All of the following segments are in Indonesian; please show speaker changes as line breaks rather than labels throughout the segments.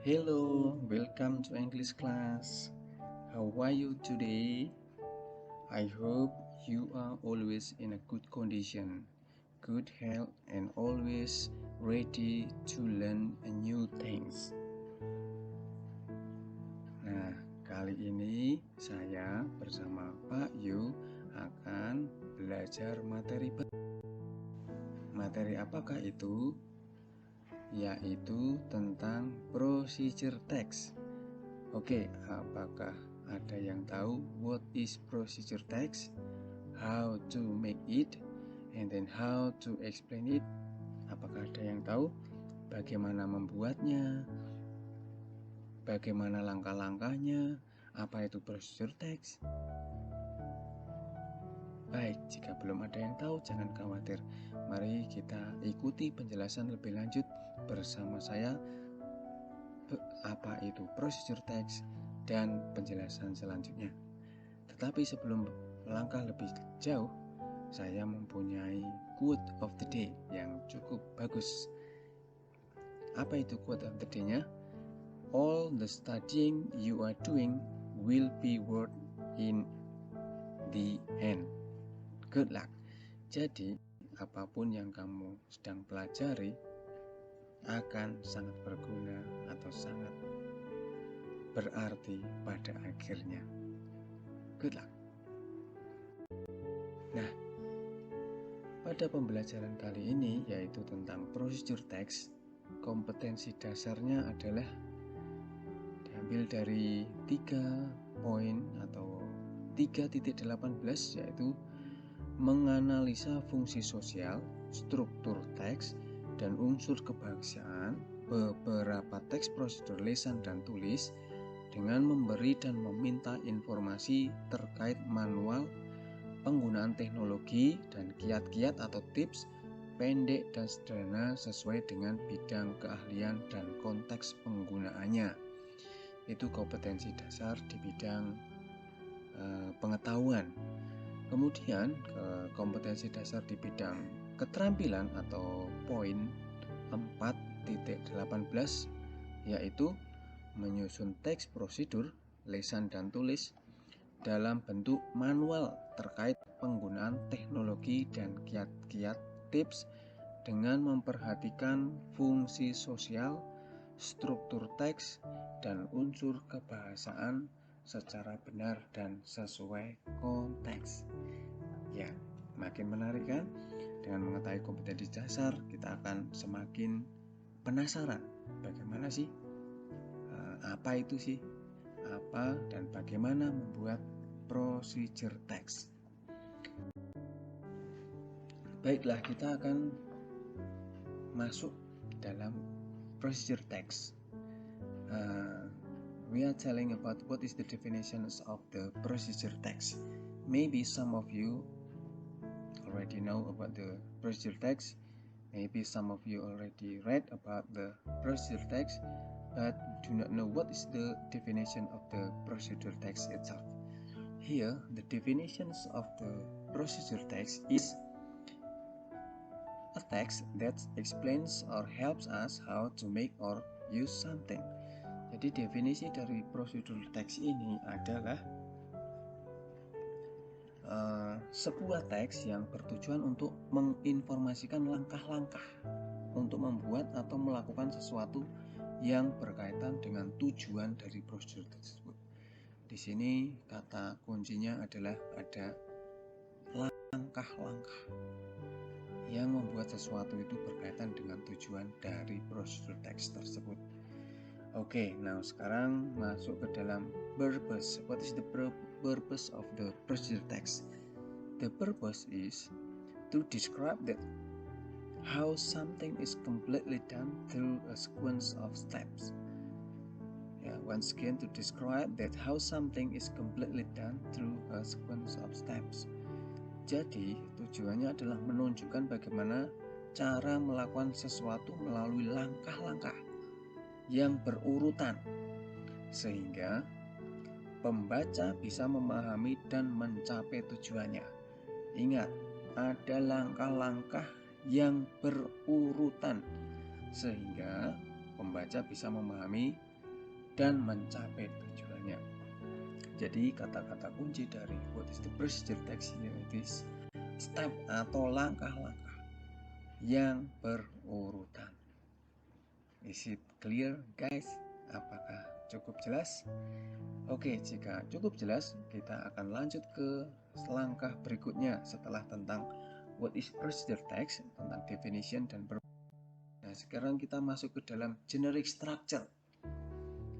Hello, welcome to English class. How are you today? I hope you are always in a good condition, good health, and always ready to learn new things. Nah, kali ini saya bersama Pak Yu akan belajar materi apakah itu? Yaitu tentang procedure text. Oke, apakah ada yang tahu what is procedure text, how to make it, and then how to explain it? Apakah ada yang tahu bagaimana membuatnya, bagaimana langkah-langkahnya, apa itu procedure text? Baik, jika belum ada yang tahu jangan khawatir. Mari kita ikuti penjelasan lebih lanjut bersama saya apa itu procedure text dan penjelasan selanjutnya. Tetapi sebelum melangkah lebih jauh, saya mempunyai quote of the day yang cukup bagus. Apa itu quote of the day-nya? All the studying you are doing will be worth in the end. Good luck. Jadi, apapun yang kamu sedang pelajari akan sangat berguna atau sangat berarti pada akhirnya. Good luck. Nah, pada pembelajaran kali ini yaitu tentang procedure text, kompetensi dasarnya adalah diambil dari 3 poin atau 3.18 yaitu menganalisa fungsi sosial, struktur teks, dan unsur kebangsaan beberapa teks prosedur lisan dan tulis dengan memberi dan meminta informasi terkait manual penggunaan teknologi dan kiat-kiat atau tips pendek dan sederhana sesuai dengan bidang keahlian dan konteks penggunaannya. Itu kompetensi dasar di bidang pengetahuan. Kemudian kompetensi dasar di bidang keterampilan atau poin 4.18 yaitu menyusun teks prosedur lisan dan tulis dalam bentuk manual terkait penggunaan teknologi dan kiat-kiat tips dengan memperhatikan fungsi sosial, struktur teks, dan unsur kebahasaan secara benar dan sesuai konteks. Ya, makin menarik kan? Dengan mengetahui kompetensi dasar, kita akan semakin penasaran bagaimana sih, apa itu sih, apa dan bagaimana membuat procedure text. Baiklah, kita akan masuk dalam procedure text. We are telling about what is the definitions of the procedure text. Maybe some of you already know about the procedure text. Maybe some of you already read about the procedure text, but do not know what is the definition of the procedure text itself. Here, the definitions of the procedure text is a text that explains or helps us how to make or use something. Jadi definisi dari prosedur teks ini adalah sebuah teks yang bertujuan untuk menginformasikan langkah-langkah untuk membuat atau melakukan sesuatu yang berkaitan dengan tujuan dari prosedur tersebut. Di sini kata kuncinya adalah ada langkah-langkah yang membuat sesuatu itu berkaitan dengan tujuan dari prosedur teks tersebut. Oke, nah sekarang masuk ke dalam purpose. What is the purpose of the procedure text? The purpose is to describe that how something is completely done through a sequence of steps. Once again, to describe that how something is completely done through a sequence of steps. Jadi, tujuannya adalah menunjukkan bagaimana cara melakukan sesuatu melalui langkah-langkah yang berurutan sehingga pembaca bisa memahami dan mencapai tujuannya. Ingat, ada langkah-langkah yang berurutan sehingga pembaca bisa memahami dan mencapai tujuannya. Jadi kata-kata kunci dari what is the procedure text here is step atau langkah-langkah yang berurutan. Is it clear, guys? Apakah cukup jelas? Oke, jika cukup jelas, kita akan lanjut ke langkah berikutnya setelah tentang what is procedure text, tentang definition dan Nah, sekarang kita masuk ke dalam generic structure.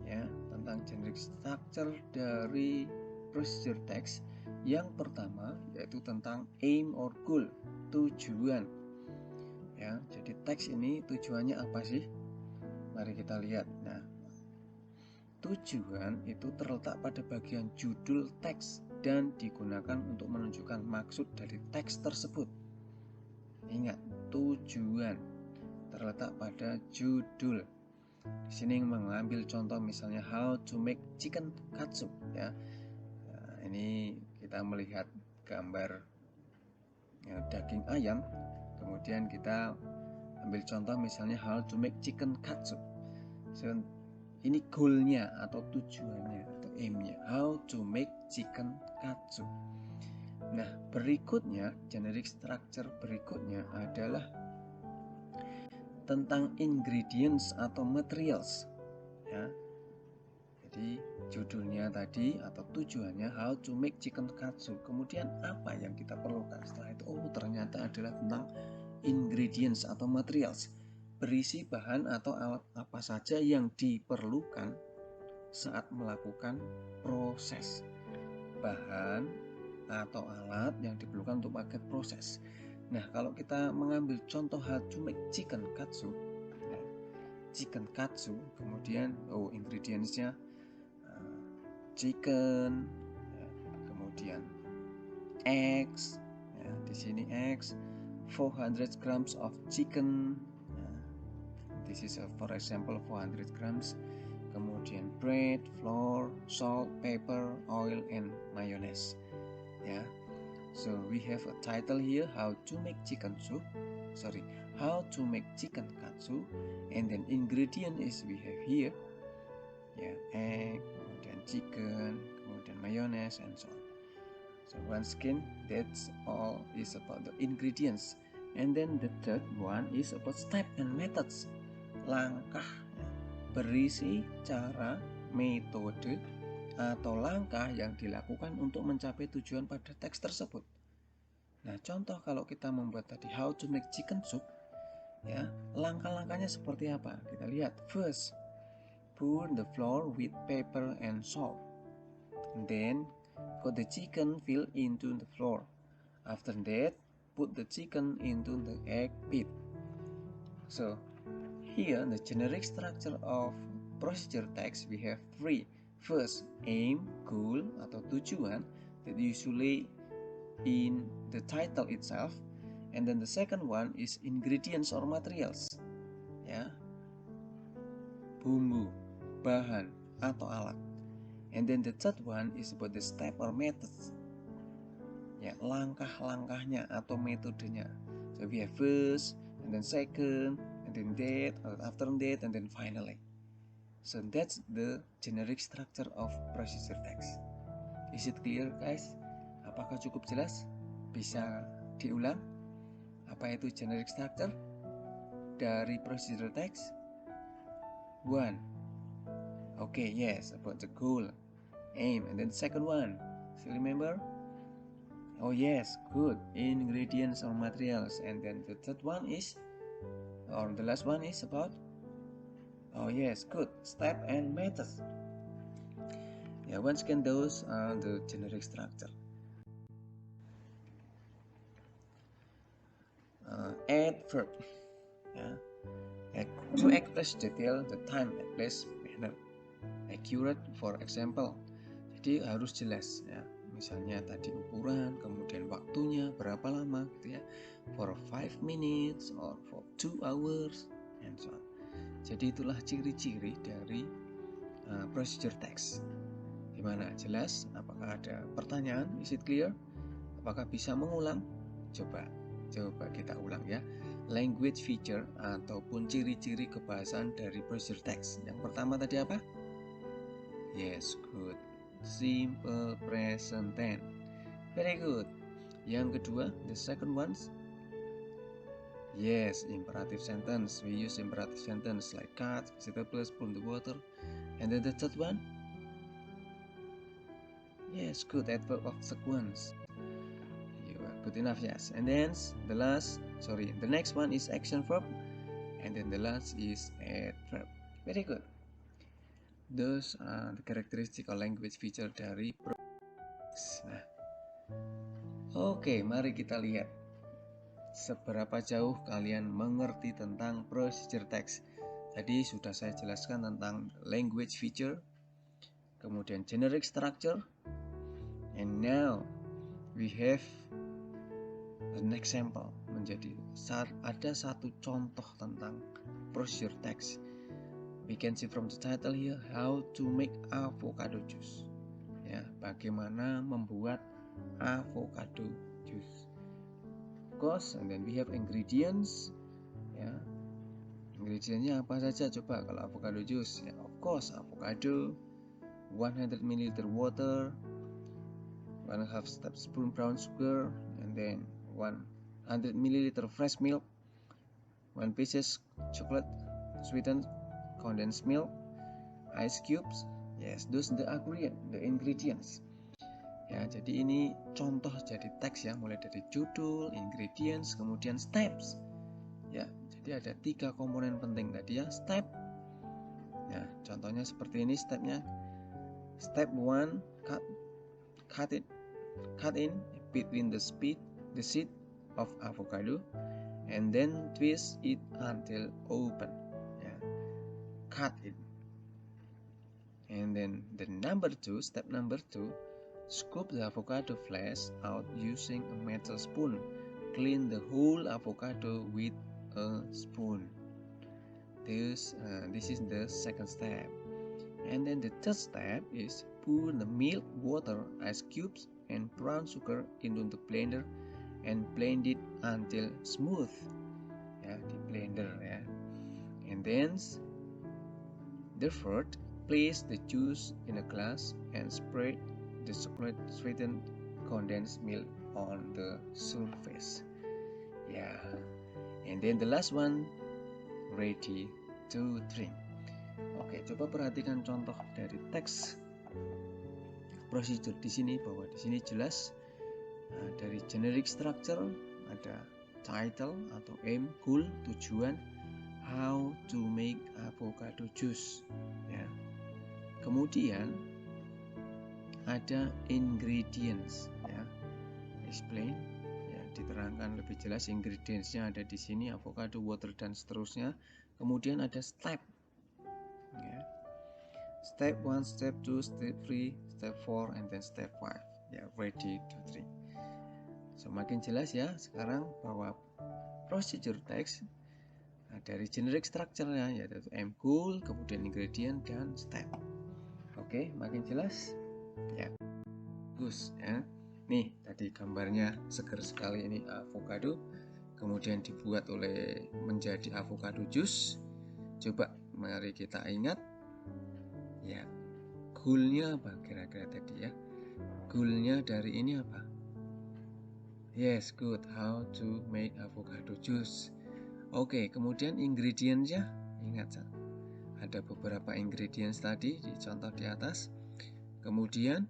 Ya, tentang generic structure dari procedure text. Yang pertama yaitu tentang aim or goal, tujuan. Ya, jadi teks ini tujuannya apa sih? Mari kita lihat. Nah, tujuan itu terletak pada bagian judul teks dan digunakan untuk menunjukkan maksud dari teks tersebut. Ingat, tujuan terletak pada judul. Di sini mengambil contoh misalnya how to make chicken katsu ya. Nah, ini kita melihat gambar ya, daging ayam, kemudian kita ambil contoh misalnya how to make chicken katsu. So, ini goalnya atau tujuannya atau aimnya, how to make chicken katsu. Nah, berikutnya generic structure berikutnya adalah tentang ingredients atau materials ya. Jadi judulnya tadi atau tujuannya how to make chicken katsu. Kemudian apa yang kita perlukan setelah itu? Oh, ternyata adalah tentang ingredients atau materials, berisi bahan atau alat apa saja yang diperlukan saat melakukan proses. Bahan atau alat yang diperlukan untuk pakai proses. Nah, kalau kita mengambil contoh how to make chicken katsu, ya, chicken katsu, kemudian ingredientsnya chicken, ya, kemudian eggs, ya, di sini eggs, 400 grams of chicken, ya, this is for example 400 grams, kemudian bread, flour, salt, pepper, oil, and mayonnaise. Ya, so we have a title here, how to make chicken katsu, and then ingredient is we have here, ya, egg, kemudian chicken, kemudian mayonnaise, and so on. So once again, that's all is about the ingredients. And then the third one is about step and methods, langkah, ya, berisi cara, metode, atau langkah yang dilakukan untuk mencapai tujuan pada teks tersebut. Nah, contoh kalau kita membuat tadi how to make chicken soup, ya, langkah-langkahnya seperti apa? Kita lihat. First, pour the flour with pepper and salt. Then, put the chicken fill into the flour. After that, put the chicken into the egg pit. So, here the generic structure of procedure text we have three. First, aim, goal atau tujuan that usually in the title itself, and then the second one is ingredients or materials, ya, bumbu, bahan atau alat, and then the third one is about the step or methods, ya, langkah-langkahnya atau metodenya. So we have first, and then second, and then that, after that, and then finally. So that's the generic structure of procedure text. Is it clear, guys? Apakah cukup jelas? Bisa diulang? Apa itu generic structure dari procedure text? 1. Okay, yes, about the goal, aim, and then second one. Still remember? Oh yes, good. Ingredients or materials, and then the third one is, or the last one is about. Oh yes, good. Step and methods. Yeah, once again, those are the generic structure. Add verb. Yeah. To express detail the time and place manner. Accurate, for example. Jadi harus jelas ya. Misalnya tadi ukuran, kemudian waktunya berapa lama gitu ya. For 5 minutes or for 2 hours and so on. Jadi itulah ciri-ciri dari procedure text. Gimana? Jelas? Apakah ada pertanyaan? Is it clear? Apakah bisa mengulang? Coba kita ulang ya. language feature ataupun ciri-ciri kebahasaan dari procedure text. Yang pertama tadi apa? Yes, good. Simple present tense. Very good. Yang kedua, the second one. Yes, imperative sentence. We use imperative sentence like cut, vegetables, spoon the water. And then the third one. Yes, good. Adverb of sequence. You are good enough. Yes. And then the next one is action verb. And then the last is adverb. Very good. Those are the characteristic or language feature dari Nah, oke, mari kita lihat seberapa jauh kalian mengerti tentang procedure text. Tadi sudah saya jelaskan tentang language feature, kemudian generic structure, and now we have an example. Menjadi ada satu contoh tentang procedure text. We can see from the title here how to make avocado juice. Ya, bagaimana membuat avocado juice. Of course, and then we have ingredients. Ya, ingredientsnya apa saja coba kalau avocado juice? Ya, of course, avocado, 100 ml water, 1/2 tablespoon brown sugar, and then 100 ml fresh milk, 1 pieces chocolate sweetened condensed milk, ice cubes. Yes, those the ingredients. Ya, jadi ini contoh jadi teks ya, mulai dari judul, ingredients, kemudian steps. Ya, jadi ada 3 komponen penting tadi ya, step. Ya, contohnya seperti ini stepnya. Step 1, cut in between the seed of avocado and then twist it until open. Ya, cut it. And then step number 2, scoop the avocado flesh out using a metal spoon. Clean the whole avocado with a spoon. This is the second step. And then the third step is pour the milk, water, ice cubes, and brown sugar into the blender and blend it until smooth. Ya, di blender ya. And then the fourth, place the juice in a glass and spread the chocolate sweetened condensed milk on the surface. Yeah, and then the last one, ready to drink. Oke, coba perhatikan contoh dari teks procedure di sini, bahwa di sini jelas dari generic structure ada title atau aim, goal, tujuan, how to make avocado juice. Ya. Kemudian ada ingredients, ya, explain, ya, diterangkan lebih jelas ingredientsnya ada di sini, avocado, water, dan seterusnya. Kemudian ada step, ya, step 1, step 2, step 3, step 4, and then step 5, ya, ready to drink. Semakin jelas ya sekarang bahwa procedure text dari generic structure-nya yaitu aim, goal, kemudian ingredient, dan step. Oke, makin jelas ya. Bagus ya. Nih tadi gambarnya seger sekali, ini avocado kemudian dibuat menjadi avocado juice. Coba mari kita ingat ya, goalnya apa kira-kira tadi ya. Goalnya dari ini apa? Yes, good, how to make avocado juice. Oke, kemudian ingredientsnya ingat, ada beberapa ingredients tadi di contoh di atas. Kemudian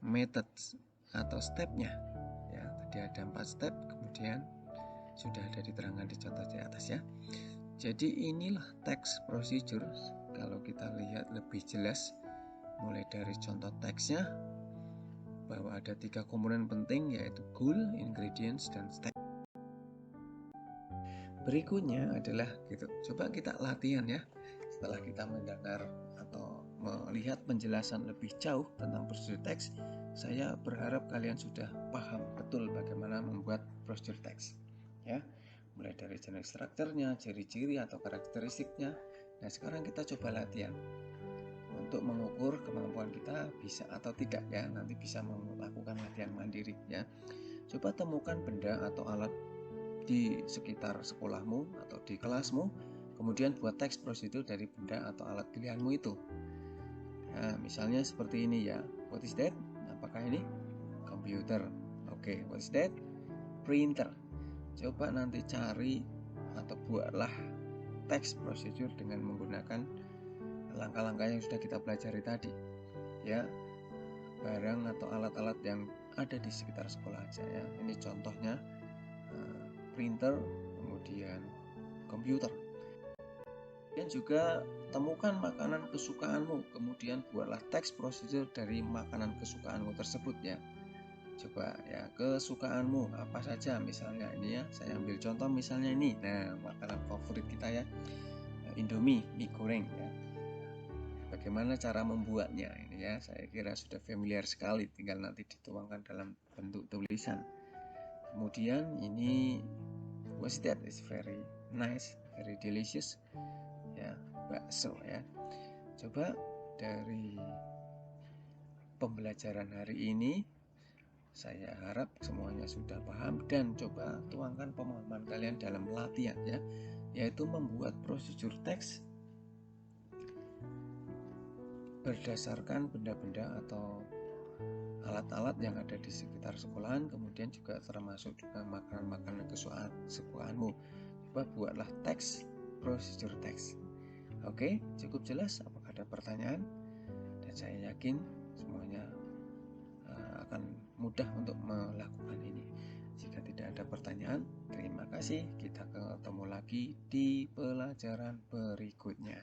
method atau stepnya, ya, tadi ada 4 step, kemudian sudah ada diterangkan di contoh di atas ya. Jadi inilah teks procedure. Kalau kita lihat lebih jelas mulai dari contoh teksnya, bahwa ada 3 komponen penting yaitu goal, ingredients, dan step. Berikutnya adalah gitu. Coba kita latihan ya. Setelah kita mendengar atau melihat penjelasan lebih jauh tentang procedure text, saya berharap kalian sudah paham betul bagaimana membuat procedure text. Ya, mulai dari generic structure-nya, ciri-ciri atau karakteristiknya. Nah, sekarang kita coba latihan untuk mengukur kemampuan kita bisa atau tidak ya. Nanti bisa melakukan latihan mandiri ya. Coba temukan benda atau alat di sekitar sekolahmu atau di kelasmu, kemudian buat teks prosedur dari benda atau alat pilihanmu itu. Nah, misalnya seperti ini ya. What is that? Apakah ini? Komputer. Oke, what is that? Printer. Coba nanti cari atau buatlah teks prosedur dengan menggunakan langkah-langkah yang sudah kita pelajari tadi. Ya, barang atau alat-alat yang ada di sekitar sekolah aja ya. Ini contohnya printer, kemudian komputer. Dan juga temukan makanan kesukaanmu, kemudian buatlah teks prosedur dari makanan kesukaanmu tersebut ya. Coba ya, kesukaanmu apa saja, misalnya ini ya, saya ambil contoh misalnya ini. Nah, makanan favorit kita ya, Indomie, mie goreng ya. Bagaimana cara membuatnya ini ya, saya kira sudah familiar sekali, tinggal nanti dituangkan dalam bentuk tulisan. Kemudian ini what's that, is very nice, very delicious ya, bakso ya. Coba dari pembelajaran hari ini saya harap semuanya sudah paham, dan coba tuangkan pemahaman kalian dalam latihan ya, yaitu membuat prosedur teks berdasarkan benda-benda atau alat-alat yang ada di sekitar sekolahan, kemudian juga termasuk juga makanan-makanan kesukaanmu. Coba buatlah teks, prosedur teks. Oke, cukup jelas? Apakah ada pertanyaan? Dan saya yakin semuanya akan mudah untuk melakukan ini. Jika tidak ada pertanyaan, terima kasih. Kita ketemu lagi di pelajaran berikutnya.